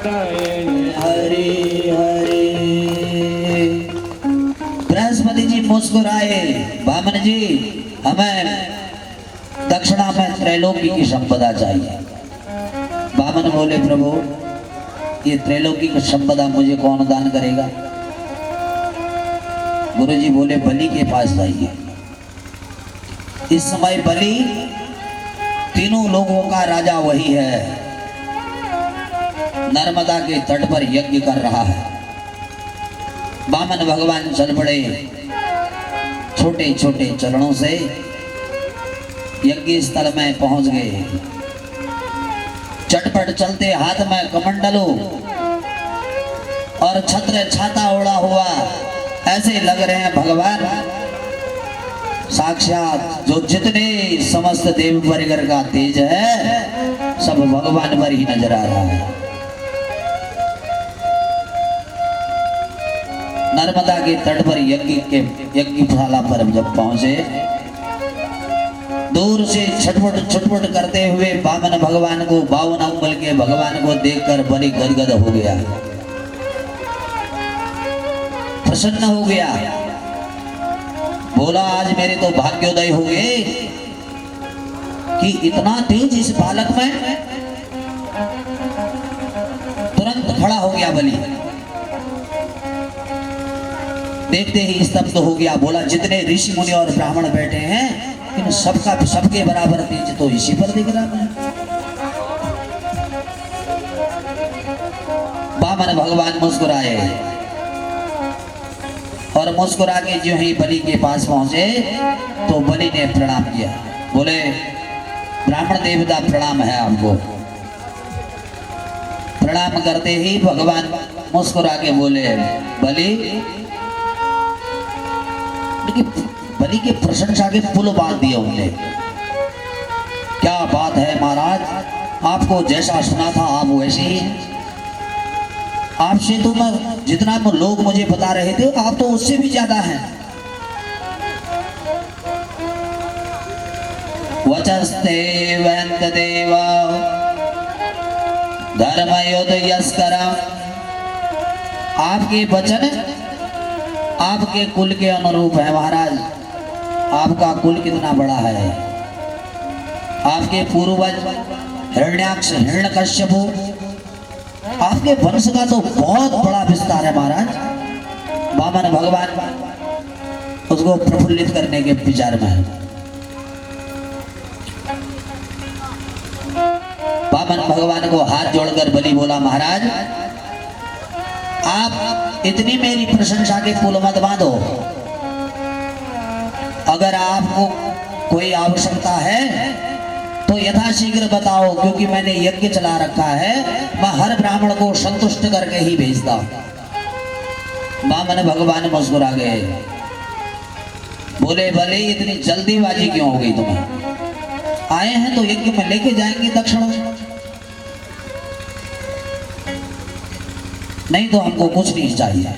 हरे हरे। बृहस्पति जी मुस्कुराए, बामन जी हमें दक्षिणा में त्रैलोकी की संपदा चाहिए। बामन बोले प्रभु ये त्रैलोकी की संपदा मुझे कौन दान करेगा? गुरु जी बोले बलि के पास जाइए। इस समय बलि तीनों लोगों का राजा वही है, नर्मदा के तट पर यज्ञ कर रहा है। वामन भगवान चल पड़े, छोटे छोटे चरणों से यज्ञ स्थल में पहुंच गए। चटपट चलते, हाथ में कमंडलो और छत्र छाता ओढ़ा हुआ, ऐसे लग रहे हैं भगवान साक्षात जो जितने समस्त देव परिगर का तेज है सब भगवान पर ही नजर आ रहा है। नर्मदा के तट पर यज्ञशाला पर जब पहुंचे, दूर से छटपट छटपट करते हुए वामन भगवान को, 52 अंगुल के भगवान को देखकर बलि गदगद हो गया, प्रसन्न हो गया। बोला आज मेरे तो भाग्योदय हो गए कि इतना तेज इस बालक में। तुरंत खड़ा हो गया बलि, देखते ही स्तब्ध हो गया। बोला जितने ऋषि मुनि और ब्राह्मण बैठे हैं इन सबका सबके बराबर तेज तो इसी पर दिख रहा है। वामन भगवान मुस्कुराए और मुस्कुरा के जो ही बलि के पास पहुंचे तो बलि ने प्रणाम किया। बोले ब्राह्मण देवता प्रणाम है आपको। प्रणाम करते ही भगवान मुस्कुरा के बोले बलि की प्रशंसा के पुल बांध दिए उन्होंने। क्या बात है महाराज, आपको जैसा सुना था आप वैसे ही। आपसे तो मैं जितना लोग मुझे बता रहे थे आप तो उससे भी ज्यादा हैं। वचस्ते वेंकटेव धर्मयुद्ध यस्कर। आपके वचन आपके कुल के अनुरूप है महाराज। आपका कुल कितना बड़ा है। आपके पूर्वज हिरण्याक्ष हिरण्यकश्यप, आपके वंश का तो बहुत बड़ा विस्तार है महाराज। वामन भगवान उसको प्रफुल्लित करने के विचार में है। वामन भगवान को हाथ जोड़कर बलि बोला महाराज आप इतनी मेरी प्रशंसा के पुल मत बांधो। अगर आपको कोई आवश्यकता है तो यथाशीघ्र बताओ, क्योंकि मैंने यज्ञ चला रखा है, मैं हर ब्राह्मण को संतुष्ट करके ही भेजता हूं। वामन भगवान मुस्कुरा गए, बोले भले इतनी जल्दीबाजी क्यों हो गई तुम्हें? आए हैं तो यज्ञ में लेके जाएंगे दक्षिणा, नहीं तो हमको कुछ नहीं चाहिए।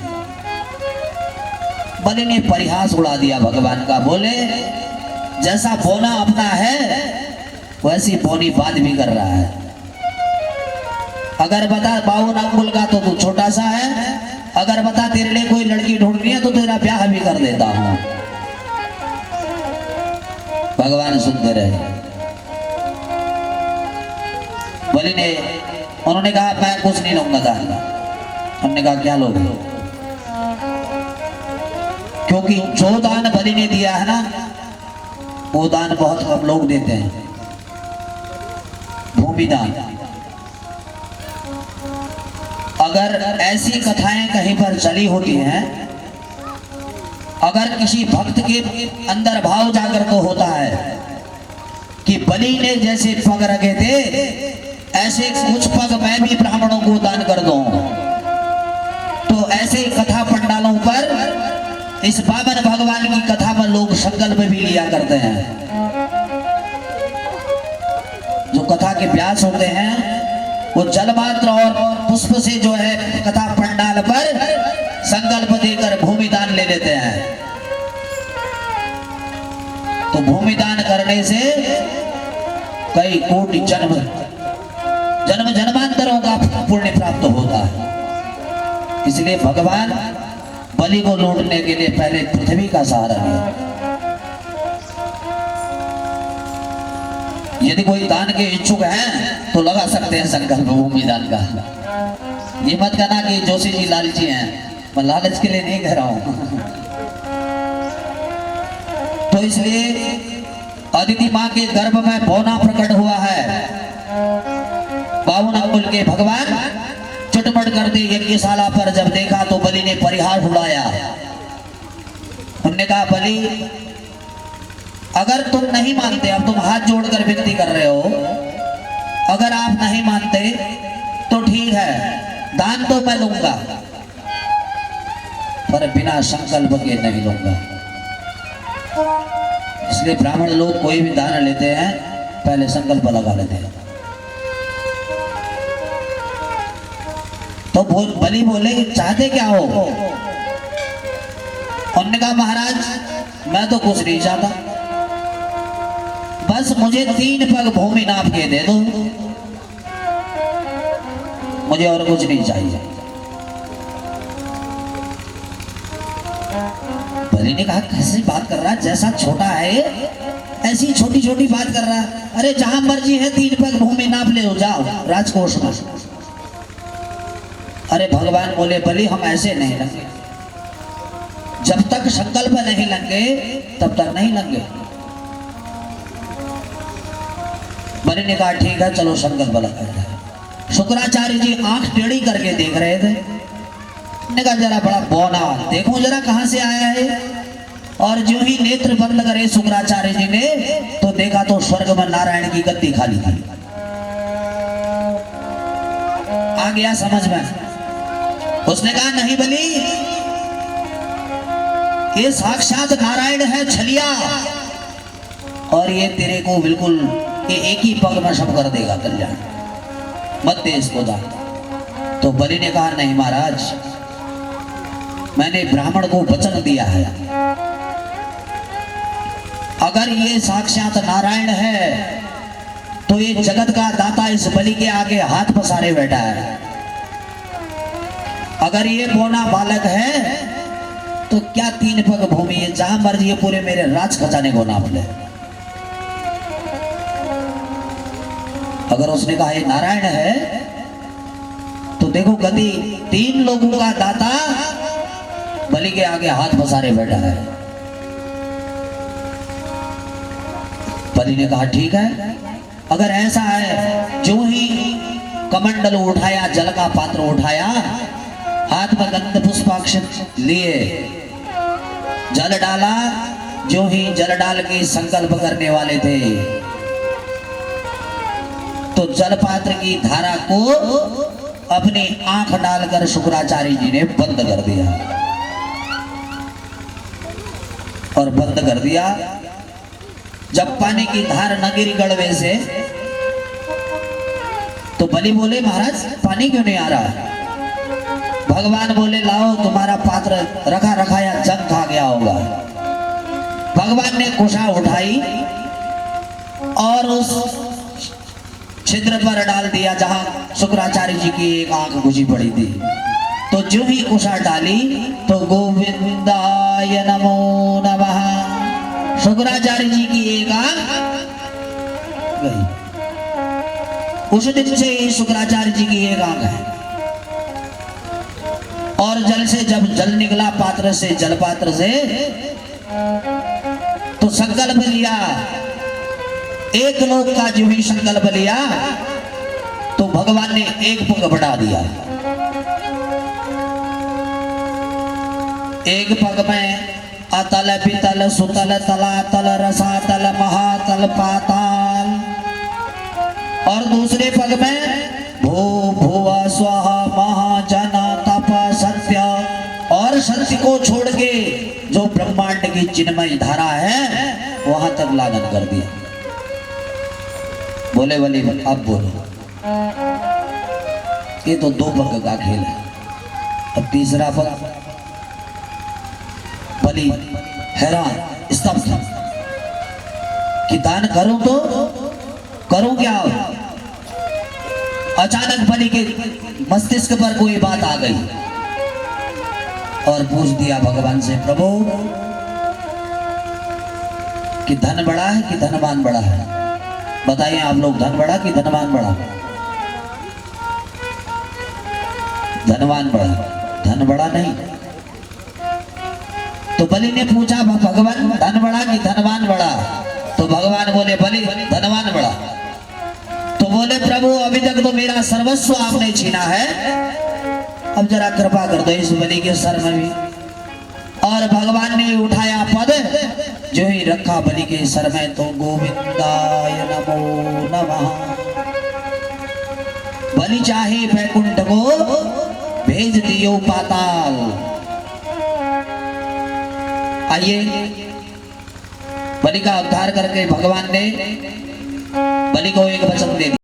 बलि ने परिहास उड़ा दिया भगवान का। बोले जैसा बोना अपना है वैसी बोनी बात भी कर रहा है। अगर बता 52 अंगुल का तो तू छोटा सा है, अगर बता तेरे लिए कोई लड़की ढूंढनी है तो तेरा ब्याह भी कर देता हूं। भगवान सुनते रहे। बलि ने उन्होंने कहा मैं कुछ नहीं लूंगा दान। उन्होंने कहा क्या लोगे? क्योंकि जो दान बलि ने दिया है ना वो दान बहुत कम लोग देते हैं, भूमि दान। अगर ऐसी कथाएं कहीं पर चली होती हैं, अगर किसी भक्त के अंदर भाव जागृत तो होता है कि बलि ने जैसे पग रखे थे ऐसे कुछ पग मैं भी ब्राह्मणों को दान कर दूं, तो ऐसे कथा पंडालों पर इस वामन भगवान की कथा में लोग संकल्प भी लिया करते हैं। जो कथा के व्यास होते हैं वो जलमात्र और पुष्प से जो है कथा पंडाल पर संकल्प देकर भूमि दान ले लेते हैं। तो भूमि दान करने से कई कोटि जन्म जन्म जन्मांतरों का पुण्य प्राप्त होता है। इसलिए भगवान बलि को लूटने के लिए पहले पृथ्वी का सहारा लिया। यदि कोई दान के इच्छुक हैं तो लगा सकते हैं संकल्प भूमि दान का। ये मत कहना कि जोशी जी लालची हैं, मैं लालच के लिए नहीं कह रहा हूं। तो इसलिए अदिति मां के गर्भ में बौना प्रकट हुआ है। 52 अंगुल के भगवान चुटपट करते यज्ञशाला पर जब देखा तो बलि ने परिहास उड़ाया। उन्होंने कहा बलि अगर तुम नहीं मानते, अब तुम हाथ जोड़कर विनती कर रहे हो, अगर आप नहीं मानते तो ठीक है, दान तो मैं लूंगा पर बिना संकल्प के नहीं लूंगा। इसलिए ब्राह्मण लोग कोई भी दान लेते हैं पहले संकल्प लगा लेते हैं। तो बलि बोले चाहते क्या हो? उन्होंने कहा महाराज मैं तो कुछ नहीं चाहता, बस मुझे 3 पग भूमि नाप के दे दो, मुझे और कुछ नहीं चाहिए। बलि ने कहा कैसी बात कर रहा है, जैसा छोटा है ऐसी छोटी छोटी बात कर रहा है। अरे जहां मर्जी है 3 पग भूमि नाप ले, जाओ राजकोष में। अरे भगवान बोले बलि हम ऐसे नहीं लंगे, जब तक संकल्प नहीं लेंगे तब तक नहीं लेंगे। बलि ने कहा ठीक है चलो संकल्प लगाया। शुक्राचार्य जी आंख टेढ़ी करके देख रहे थे। ने कहा जरा बड़ा बौना, देखो जरा कहां से आया है। और जो ही नेत्र बंद करे शुक्राचार्य जी ने तो देखा तो स्वर्ग में नारायण की गद्दी खाली थी। आ गया समझ में। उसने कहा नहीं बलि, ये साक्षात नारायण है छलिया, और ये तेरे को बिल्कुल ये एक ही पग में सब कर देगा कल्याण, मत दे इसको दान। तो बलि ने कहा नहीं महाराज, मैंने ब्राह्मण को वचन दिया है, अगर ये साक्षात नारायण है तो ये जगत का दाता इस बलि के आगे हाथ पसारे बैठा है। अगर ये बोना बालक है तो क्या 3 पग भूमि, ये जहां मर्जी ये पूरे मेरे राज खजाने को नाप ले। अगर उसने कहा ये नारायण है तो देखो गति 3 लोगों का दाता बलि के आगे हाथ पसारे बैठा है। बलि ने कहा ठीक है, अगर ऐसा है। जो ही कमंडल उठाया, जल का पात्र उठाया, हाथ में गंध पुष्पाक्ष लिए, जल डाला। जो ही जल डाल के संकल्प करने वाले थे तो जल पात्र की धारा को अपनी आंख डालकर शुक्राचार्य जी ने बंद कर दिया। और बंद कर दिया। जब पानी की धार न गिरी गड़वे से तो बलि बोले महाराज पानी क्यों नहीं आ रहा? भगवान बोले लाओ तुम्हारा पात्र रखा रखाया जंग खा गया होगा। भगवान ने कुशा उठाई और उस छिद्र पर डाल दिया जहां शुक्राचार्य जी की एक आंख बुझी पड़ी थी। तो जो ही कुशा डाली तो गोविंदाय नमो नमः, शुक्राचार्य जी की एक आंख गई। उस दिन से ही शुक्राचार्य जी की एक आंख है। और जल से जब जल निकला पात्र से, जल पात्र से, तो संकल्प लिया, एक लोक का जो ही संकल्प लिया तो भगवान ने एक पग बढ़ा दिया। एक पग में अतल पितल सुतल तलातल रसातल महातल पाताल, और दूसरे पग में भू भुव स्वः महाजन तप सत्य, और सत्य को छोड़ के जो ब्रह्मांड की चिन्मय धारा है वहां तक लालन कर दिया। बोले बोले अब बोलो। ये तो 2 पग का खेल है। अब तीसरा पग बलि हैरान स्तब्ध कि दान करूं तो करूं क्या? अचानक बलि के मस्तिष्क पर कोई बात आ गई और पूछ दिया भगवान से, प्रभु कि धन बड़ा है कि धनवान बड़ा है? बताइए आप लोग, धन बड़ा कि धनवान बड़ा? धनवान बड़ा, धन बड़ा नहीं। तो बलि ने पूछा, भगवान धन बड़ा कि धनवान बड़ा? तो भगवान बोले, बलि धनवान बड़ा। तो बोले, प्रभु अभी तक तो मेरा सर्वस्व आपने छीना है, अब जरा कृपा कर दो इस बलि के सर में भी। और भगवान ने उठाया पद, जो ही रखा बलि के सर में, तो गोविंदाय नमो नमः। बलि चाहे वैकुंठ को भेज दियो पाताल। आइए, बलि का उद्धार करके भगवान ने बलि को एक वचन दे दिया।